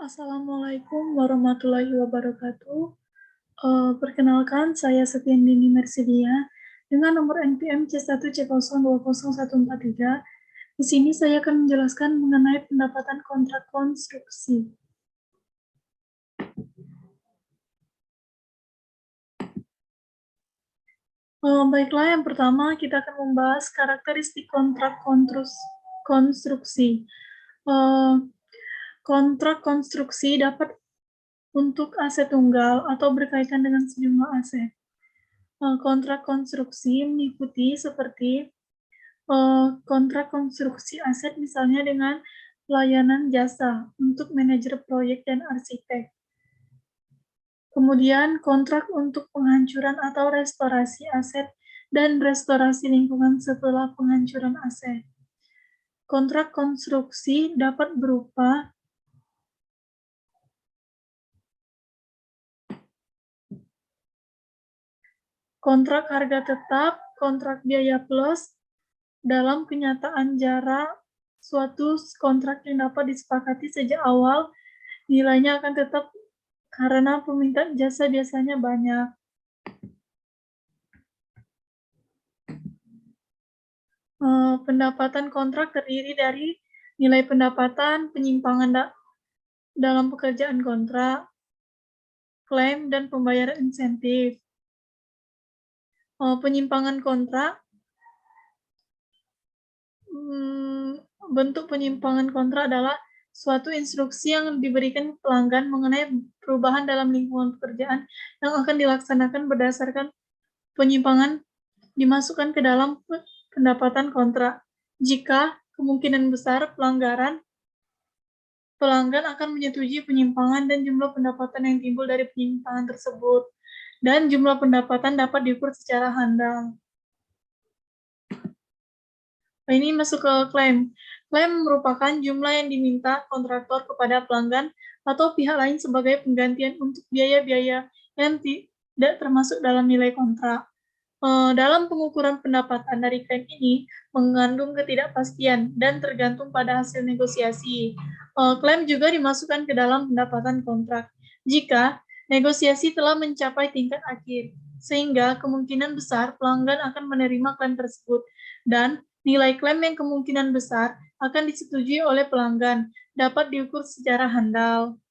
Assalamualaikum warahmatullahi wabarakatuh. Perkenalkan, saya Setiandini Mersidia dengan nomor NPM C1C020143. Di sini saya akan menjelaskan mengenai pendapatan kontrak konstruksi. Baiklah, yang pertama kita akan membahas karakteristik kontrak konstruksi. Kontrak konstruksi dapat untuk aset tunggal atau berkaitan dengan sejumlah aset. Kontrak konstruksi meliputi seperti kontrak konstruksi aset misalnya dengan layanan jasa untuk manajer proyek dan arsitek. Kemudian kontrak untuk penghancuran atau restorasi aset dan restorasi lingkungan setelah penghancuran aset. Kontrak konstruksi dapat berupa kontrak harga tetap, kontrak biaya plus. Dalam kenyataan jarak, suatu kontrak yang dapat disepakati sejak awal, nilainya akan tetap karena peminta jasa biasanya banyak. Pendapatan kontrak terdiri dari nilai pendapatan, penyimpangan dalam pekerjaan kontrak, klaim, dan pembayaran insentif. Penyimpangan kontrak, bentuk penyimpangan kontrak adalah suatu instruksi yang diberikan pelanggan mengenai perubahan dalam lingkungan pekerjaan yang akan dilaksanakan berdasarkan penyimpangan dimasukkan ke dalam pendapatan kontrak. Jika kemungkinan besar pelanggan akan menyetujui penyimpangan dan jumlah pendapatan yang timbul dari penyimpangan tersebut, dan jumlah pendapatan dapat diukur secara handal. Ini masuk ke klaim. Klaim merupakan jumlah yang diminta kontraktor kepada pelanggan atau pihak lain sebagai penggantian untuk biaya-biaya yang tidak termasuk dalam nilai kontrak. Dalam pengukuran pendapatan dari klaim ini mengandung ketidakpastian dan tergantung pada hasil negosiasi. Klaim juga dimasukkan ke dalam pendapatan kontrak jika negosiasi telah mencapai tingkat akhir, sehingga kemungkinan besar pelanggan akan menerima klaim tersebut, dan nilai klaim yang kemungkinan besar akan disetujui oleh pelanggan dapat diukur secara handal.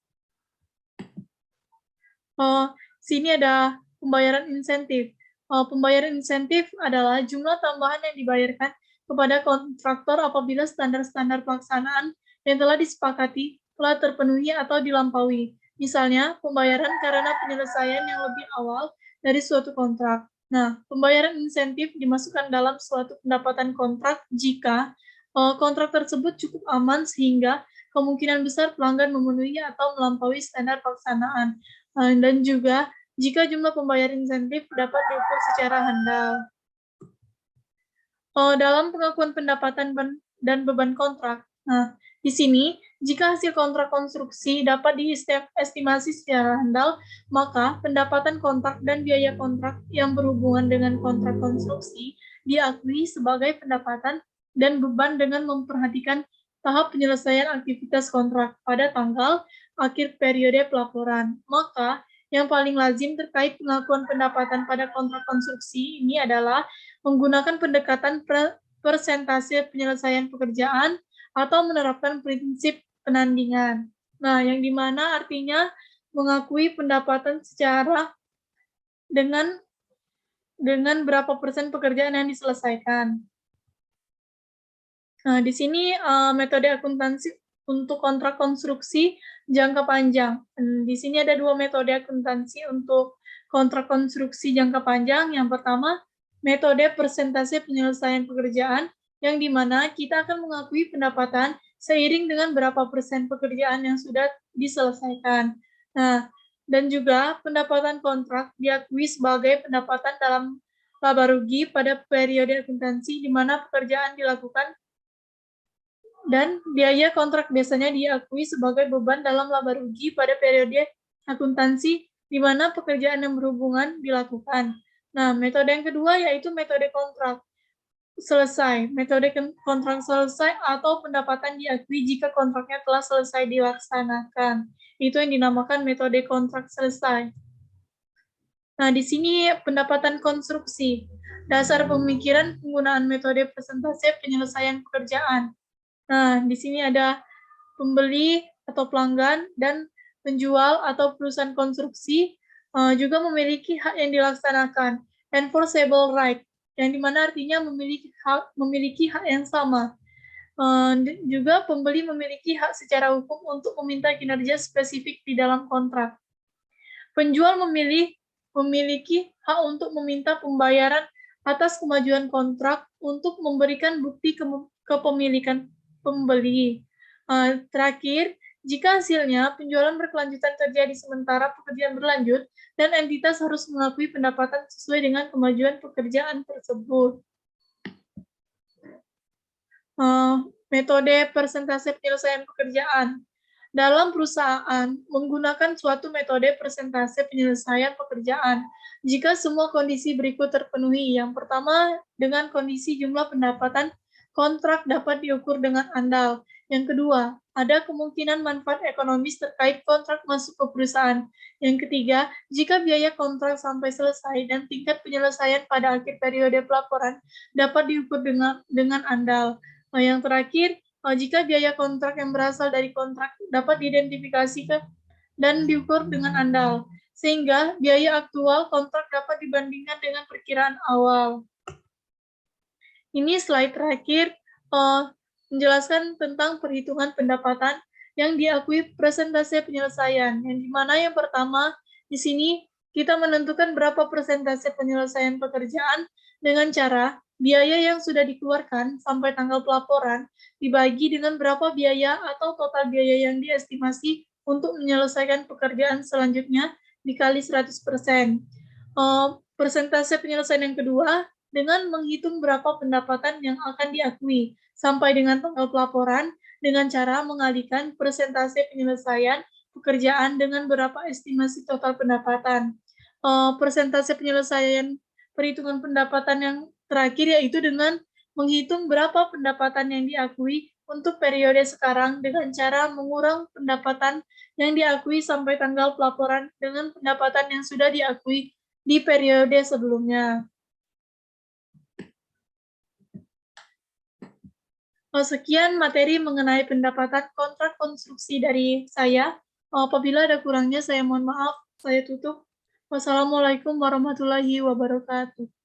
Sini ada pembayaran insentif. Pembayaran insentif adalah jumlah tambahan yang dibayarkan kepada kontraktor apabila standar-standar pelaksanaan yang telah disepakati telah terpenuhi atau dilampaui. Misalnya, pembayaran karena penyelesaian yang lebih awal dari suatu kontrak. Nah, pembayaran insentif dimasukkan dalam suatu pendapatan kontrak jika kontrak tersebut cukup aman sehingga kemungkinan besar pelanggan memenuhi atau melampaui standar pelaksanaan. Dan juga jika jumlah pembayar insentif dapat diukur secara handal. Dalam pengakuan pendapatan dan beban kontrak, nah, di sini, jika hasil kontrak konstruksi dapat diestimasi secara handal, maka pendapatan kontrak dan biaya kontrak yang berhubungan dengan kontrak konstruksi diakui sebagai pendapatan dan beban dengan memperhatikan tahap penyelesaian aktivitas kontrak pada tanggal akhir periode pelaporan. Maka, yang paling lazim terkait pengakuan pendapatan pada kontrak konstruksi ini adalah menggunakan pendekatan persentase penyelesaian pekerjaan atau menerapkan prinsip penandingan. Nah, yang dimana artinya mengakui pendapatan secara dengan berapa persen pekerjaan yang diselesaikan. Nah, di sini metode akuntansi untuk kontrak konstruksi jangka panjang. Di sini ada dua metode akuntansi untuk kontrak konstruksi jangka panjang. Yang pertama, metode persentase penyelesaian pekerjaan, yang dimana kita akan mengakui pendapatan seiring dengan berapa persen pekerjaan yang sudah diselesaikan. Nah, dan juga pendapatan kontrak diakui sebagai pendapatan dalam laba rugi pada periode akuntansi di mana pekerjaan dilakukan, dan biaya kontrak biasanya diakui sebagai beban dalam laba rugi pada periode akuntansi di mana pekerjaan yang berhubungan dilakukan. Nah, metode yang kedua yaitu metode kontrak. selesai, metode kontrak selesai atau pendapatan diakui jika kontraknya telah selesai dilaksanakan. Itu yang dinamakan metode kontrak selesai. Nah, di sini pendapatan konstruksi, dasar pemikiran penggunaan metode presentasi penyelesaian pekerjaan. Nah, di sini ada pembeli atau pelanggan dan penjual atau perusahaan konstruksi juga memiliki hak yang dilaksanakan, enforceable right, yang dimana artinya memiliki hak yang sama. Juga pembeli memiliki hak secara hukum untuk meminta kinerja spesifik di dalam kontrak. Penjual memiliki hak untuk meminta pembayaran atas kemajuan kontrak untuk memberikan bukti kepemilikan pembeli. Terakhir, jika hasilnya penjualan berkelanjutan terjadi sementara pekerjaan berlanjut, dan entitas harus mengakui pendapatan sesuai dengan kemajuan pekerjaan tersebut. Metode persentase penyelesaian pekerjaan. Dalam perusahaan, menggunakan suatu metode persentase penyelesaian pekerjaan jika semua kondisi berikut terpenuhi. Yang pertama, dengan kondisi jumlah pendapatan kontrak dapat diukur dengan andal. Yang kedua, ada kemungkinan manfaat ekonomis terkait kontrak masuk ke perusahaan. Yang ketiga, jika biaya kontrak sampai selesai dan tingkat penyelesaian pada akhir periode pelaporan dapat diukur dengan andal. Yang terakhir, jika biaya kontrak yang berasal dari kontrak dapat diidentifikasi dan diukur dengan andal, sehingga biaya aktual kontrak dapat dibandingkan dengan perkiraan awal. Ini slide terakhir menjelaskan tentang perhitungan pendapatan yang diakui persentase penyelesaian. Yang dimana yang pertama di sini kita menentukan berapa persentase penyelesaian pekerjaan dengan cara biaya yang sudah dikeluarkan sampai tanggal pelaporan dibagi dengan berapa biaya atau total biaya yang diestimasi untuk menyelesaikan pekerjaan selanjutnya dikali 100%. Persentase penyelesaian yang kedua dengan menghitung berapa pendapatan yang akan diakui sampai dengan tanggal pelaporan dengan cara mengalihkan persentase penyelesaian pekerjaan dengan berapa estimasi total pendapatan. Persentase penyelesaian perhitungan pendapatan yang terakhir yaitu dengan menghitung berapa pendapatan yang diakui untuk periode sekarang dengan cara mengurang pendapatan yang diakui sampai tanggal pelaporan dengan pendapatan yang sudah diakui di periode sebelumnya. Sekian materi mengenai pendapatan kontrak konstruksi dari saya. Apabila ada kurangnya, saya mohon maaf. Saya tutup. Wassalamualaikum warahmatullahi wabarakatuh.